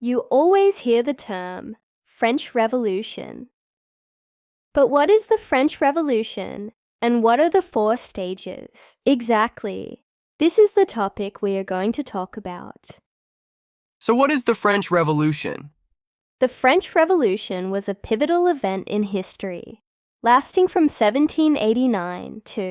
You always hear the term French Revolution. But what is the French Revolution, and what are the 4 stages? Exactly. This is the topic we are going to talk about. So what is the French Revolution? The French Revolution was a pivotal event in history, lasting from 1789 to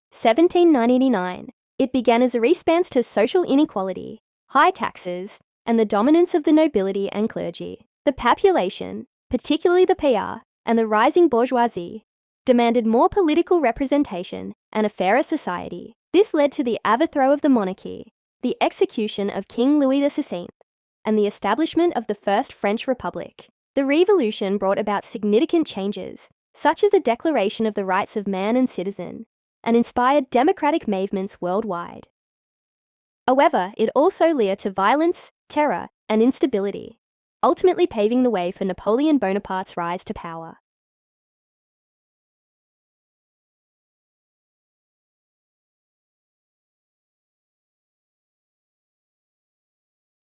1799. It began as a response to social inequality, high taxes, and the dominance of the nobility and clergy. The population, particularly the PR and the rising bourgeoisie, demanded more political representation and a fairer society. This led to the overthrow of the monarchy, the execution of King Louis XVI, and the establishment of the First French Republic. The Revolution brought about significant changes, such as the Declaration of the Rights of Man and Citizen, and inspired democratic movements worldwide. However, it also led to violence, terror, and instability, ultimately paving the way for Napoleon Bonaparte's rise to power.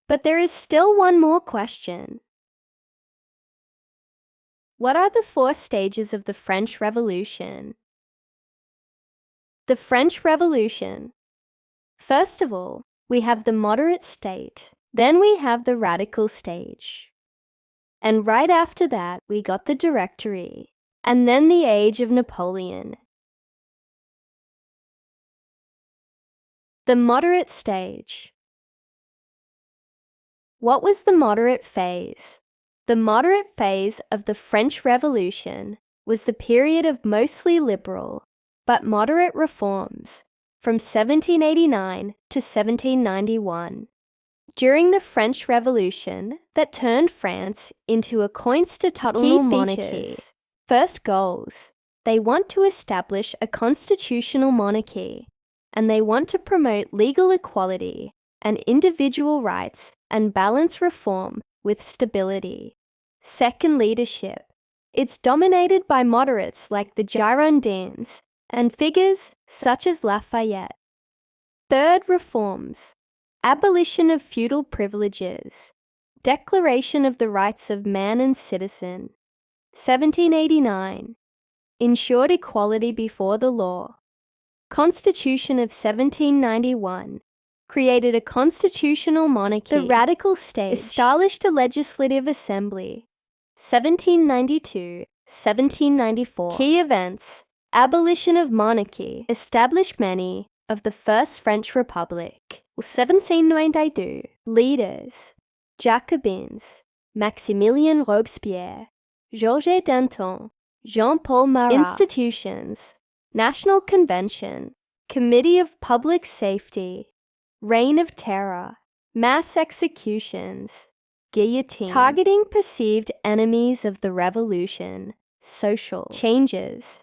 But there is still one more question. What are the 4 stages of the French Revolution? The French Revolution. First of all, we have the moderate state. Then we have the radical stage. And right after that, we got the Directory. And then the age of Napoleon. The moderate stage. What was the moderate phase? The moderate phase of the French Revolution was the period of mostly liberal, but moderate reforms from 1789 to 1791. During the French Revolution that turned France into a constitutional monarchy. First goals. They want to establish a constitutional monarchy, and they want to promote legal equality and individual rights and balance reform with stability. Second, leadership. It's dominated by moderates like the Girondins and figures such as Lafayette. Third, reforms. Abolition of feudal privileges. Declaration of the Rights of Man and Citizen. 1789. Ensured equality before the law. Constitution of 1791. Created a constitutional monarchy. The radical stage established a legislative assembly. 1792, 1794. Key events. Abolition of monarchy. Establishment of the First French Republic. 1792. Leaders. Jacobins. Maximilien Robespierre. Georges Danton. Jean-Paul Marat. Institutions. National Convention. Committee of Public Safety. Reign of Terror. Mass executions. Guillotine. Targeting perceived enemies of the revolution. Social changes.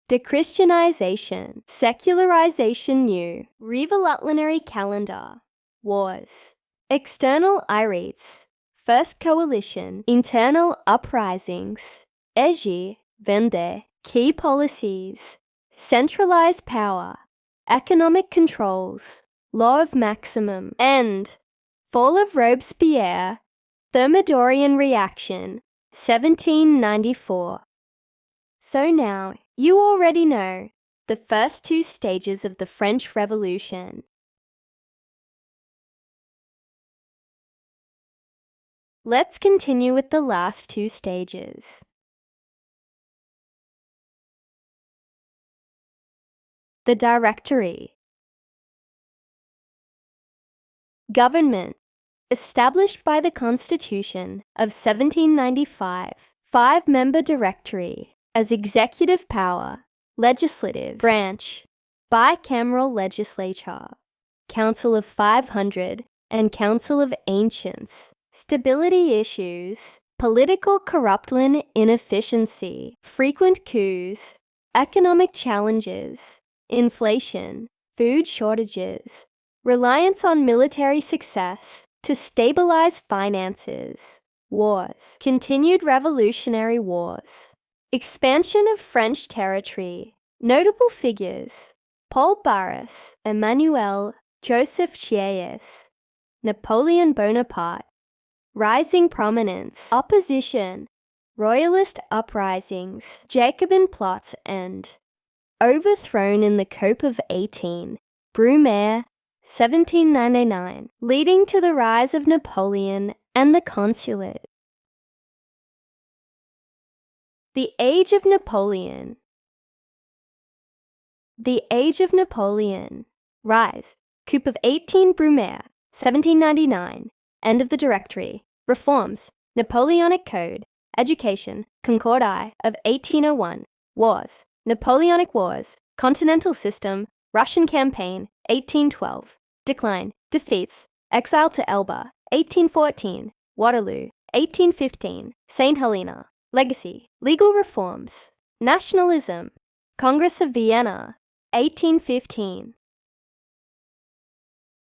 Dechristianization. Secularization. New. Revolutionary calendar. Wars. External irrites. First coalition. Internal uprisings. Egi. Vendée. Key policies. Centralized power. Economic controls. Law of maximum. End. Fall of Robespierre. Thermidorian reaction. 1794. So now, you already know the first 2 stages of the French Revolution. Let's continue with the last 2 stages. The Directory. Government. Established by the Constitution of 1795, 5-member Directory as executive power, legislative branch, bicameral legislature, Council of 500 and Council of Ancients, stability issues, political corruption, inefficiency, frequent coups, economic challenges, inflation, food shortages, reliance on military success to stabilize finances, wars, continued revolutionary wars, expansion of French territory, notable figures, Paul Barras, Emmanuel Joseph Chiaus, Napoleon Bonaparte, Rising prominence. Opposition. Royalist uprisings. Jacobin plots and overthrown in the Cope of 18. Brumaire, 1799, leading to the rise of Napoleon and the consulate. The Age of Napoleon. The Age of Napoleon. Rise. Coup of 18 Brumaire, 1799. End of the Directory. Reforms. Napoleonic Code. Education. Concordat of 1801. Wars. Napoleonic Wars. Continental System. Russian Campaign. 1812. Decline. Defeats. Exile to Elba. 1814. Waterloo. 1815. St. Helena. Legacy. Legal reforms. Nationalism. Congress of Vienna. 1815.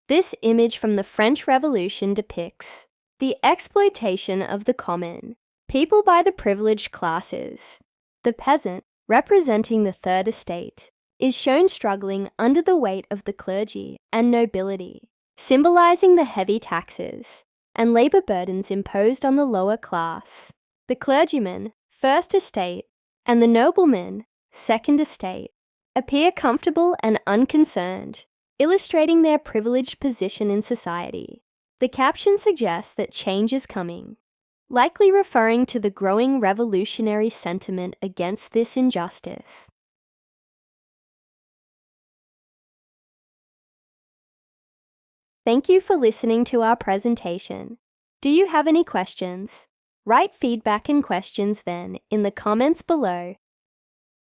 This image from the French Revolution depicts the exploitation of the common, people by the privileged classes. The peasant, representing the third estate, is shown struggling under the weight of the clergy and nobility, symbolizing the heavy taxes and labor burdens imposed on the lower class. The clergyman, first estate, and the nobleman, second estate, appear comfortable and unconcerned, illustrating their privileged position in society. The caption suggests that change is coming, likely referring to the growing revolutionary sentiment against this injustice. Thank you for listening to our presentation. Do you have any questions? Write feedback and questions then in the comments below